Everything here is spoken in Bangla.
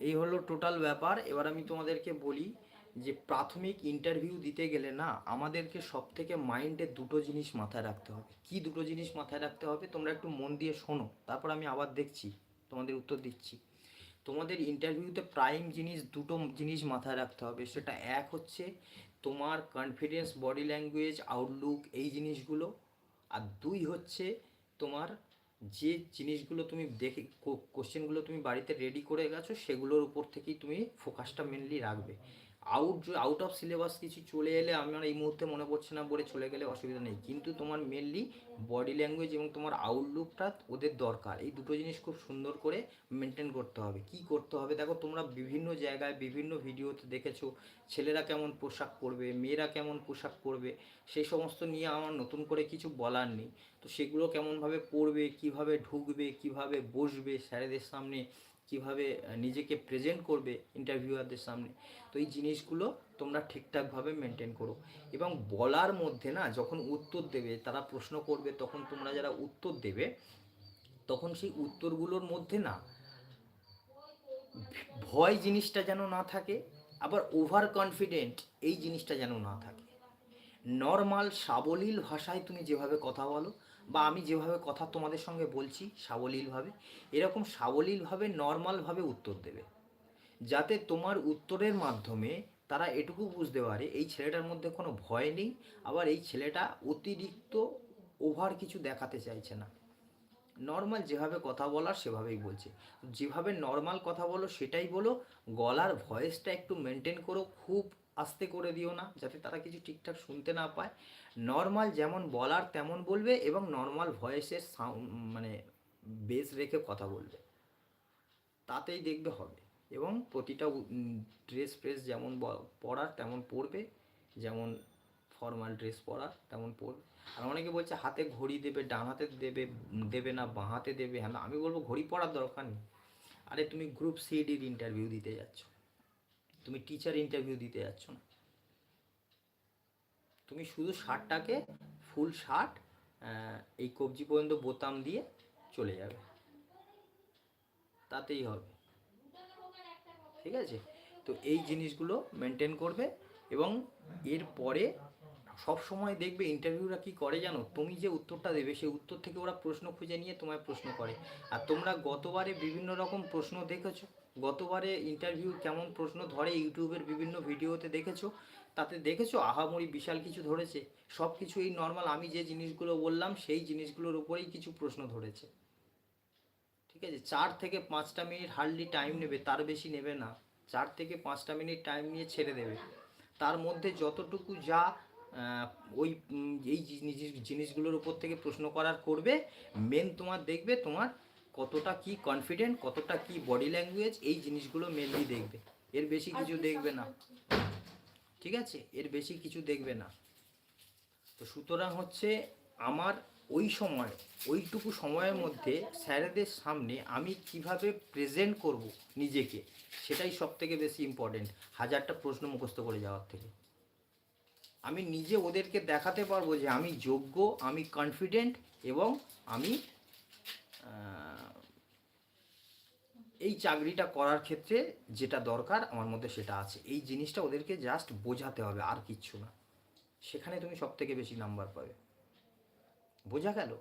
এই হলো টোটাল ব্যাপার। এবার আমি তোমাদেরকে বলি যে প্রাথমিক ইন্টারভিউ দিতে গেলে না আমাদেরকে সব থেকে মাইন্ডে দুটো জিনিস মাথায় রাখতে হবে। কি দুটো জিনিস মাথায় রাখতে হবে তোমরা একটু মন দিয়ে শোনো, তারপর আমি আবার দেখছি তোমাদের উত্তর দিচ্ছি। তোমাদের ইন্টারভিউতে প্রাইম জিনিস দুটো জিনিস মাথায় রাখতে হবে। সেটা এক হচ্ছে তোমার কনফিডেন্স, বডি ল্যাঙ্গুয়েজ, আউটলুক, এই জিনিসগুলো। আর দুই হচ্ছে তোমার যে জিনিসগুলো তুমি দেখে কোশ্চেনগুলো তুমি বাড়িতে রেডি করে গেছো সেগুলোর উপর থেকেই তুমি ফোকাসটা মেনলি রাখবে। আউট অফ সিলেবাস কিছু চলে এলে আমার এই মুহূর্তে মনে পড়ছে না বলে চলে গেলে অসুবিধা নেই, কিন্তু তোমার মেনলি বডি ল্যাঙ্গুয়েজ এবং তোমার আউটলুকটা ওদের দরকার। এই দুটো জিনিস খুব সুন্দর করে মেনটেন করতে হবে। কি করতে হবে দেখো, তোমরা বিভিন্ন জায়গায় বিভিন্ন ভিডিওতে দেখেছো ছেলেরা কেমন পোশাক পরবে, মেয়েরা কেমন পোশাক পরবে, সেই সমস্ত নিয়ে আমার নতুন করে কিছু বলার নেই। তো সেগুলো কেমনভাবে পড়বে, কিভাবে ঢুকবে, কিভাবে বসবে স্যারেদের সামনে, কিভাবে নিজেকে প্রেজেন্ট করবে ইন্টারভিউয়ারদের সামনে, তো এই জিনিসগুলো তোমরা ঠিকঠাকভাবে মেনটেন করো। এবং বলার মধ্যে না যখন উত্তর দেবে, তারা প্রশ্ন করবে, তখন তোমরা যারা উত্তর দেবে তখন সেই উত্তরগুলোর মধ্যে না ভয় জিনিসটা যেন না থাকে, আবার ওভার কনফিডেন্ট এই জিনিসটা যেন না থাকে। নর্মাল সাবলীল ভাষায় তুমি যেভাবে কথা বলো, বা আমি যেভাবে কথা তোমাদের সঙ্গে বলছি সাবলীলভাবে, এরকম সাবলীলভাবে নর্মালভাবে উত্তর দেবে, যাতে তোমার উত্তরের মাধ্যমে তারা এটুকু বুঝতে পারে এই ছেলেটার মধ্যে কোনো ভয় নেই, আবার এই ছেলেটা অতিরিক্ত ওভার কিছু দেখাতে চাইছে না। নর্মাল যেভাবে কথা বলার সেভাবেই বলছে। যেভাবে নর্মাল কথা বলো সেটাই বলো। গলার ভয়েসটা একটু মেনটেন করো, খুব আস্তে করে দিও না যাতে তারা কিছু ঠিকঠাক শুনতে না পায়। নর্মাল যেমন বলার তেমন বলবে এবং নর্মাল ভয়েসের সাউন্ড মানে বেস রেখে কথা বলবে, তাতেই দেখবে হবে। এবং প্রতিটা ড্রেস ফ্রেস যেমন পরার তেমন পরবে, যেমন ফর্মাল ড্রেস পরার তেমন পরবে। আর অনেকে বলছে হাতে ঘড়ি দেবে, ডান হাতে দেবে, দেবে না বাঁ হাতে দেবে। হ্যাঁ, আমি বলবো ঘড়ি পরার দরকার নেই। আরে তুমি গ্রুপ সিডির ইন্টারভিউ দিতে যাচ্ছ, তুমি টিচার ইন্টারভিউ দিতে যাচ্ছ না, তুমি শুধু শার্টটাকে ফুল শার্ট এই কবজি পর্যন্ত বোতাম দিয়ে চলে যাবে, তাতেই হবে। ঠিক আছে? তো এই জিনিসগুলো মেনটেন করবে। এবং এরপরে সব সময় দেখবে ইন্টারভিউরা কী করে জানো, তুমি যে উত্তরটা দেবে সেই উত্তর থেকে ওরা প্রশ্ন খুঁজে নিয়ে তোমায় প্রশ্ন করে। আর তোমরা গতবারে বিভিন্ন রকম প্রশ্ন দেখেছো, গতবারে ইন্টারভিউ কেমন প্রশ্ন ধরে ইউটিউবের বিভিন্ন ভিডিওতে দেখেছো, তাতে দেখেছো আহামরি বিশাল কিছু ধরেছে? সব কিছু এই নর্মাল আমি যে জিনিসগুলো বললাম সেই জিনিসগুলোর উপরেই কিছু প্রশ্ন ধরেছে। ঠিক আছে? 4 থেকে 5টা মিনিট হার্ডলি টাইম নেবে, তার বেশি নেবে না। 4 থেকে 5টা মিনিট টাইম নিয়ে ছেড়ে দেবে। তার মধ্যে যতটুকু যা আহ, ওই এই জিনিসগুলোর উপর থেকে প্রশ্ন করার করবে। মেন তোমার দেখবে তোমার কতটা কি কনফিডেন্ট, কতটা কি বডি ল্যাঙ্গুয়েজ, এই জিনিসগুলো মেনলি দেখবে। এর বেশি কিছু দেখবে না। ঠিক আছে? এর বেশি কিছু দেখবে না। তো সুতরাং হচ্ছে আমার ওই সময়, ওইটুকু সময়ের মধ্যে স্যারেদের সামনে আমি কিভাবে প্রেজেন্ট করব নিজেকে, সেটাই সব থেকে বেশি ইম্পর্টেন্ট হাজারটা প্রশ্ন মুখস্থ করে যাওয়ার থেকে। আমি নিজে ওদেরকে দেখাতে পারবো যে আমি যোগ্য, আমি কনফিডেন্ট, এবং আমি এই চাকরিটা করার ক্ষেত্রে যেটা দরকার আমার মধ্যে সেটা আছে। এই জিনিসটা ওদেরকে জাস্ট বোঝাতে হবে, আর কিচ্ছু না। সেখানে তুমি সব থেকে বেশি নাম্বার পাবে। বোঝা গেল?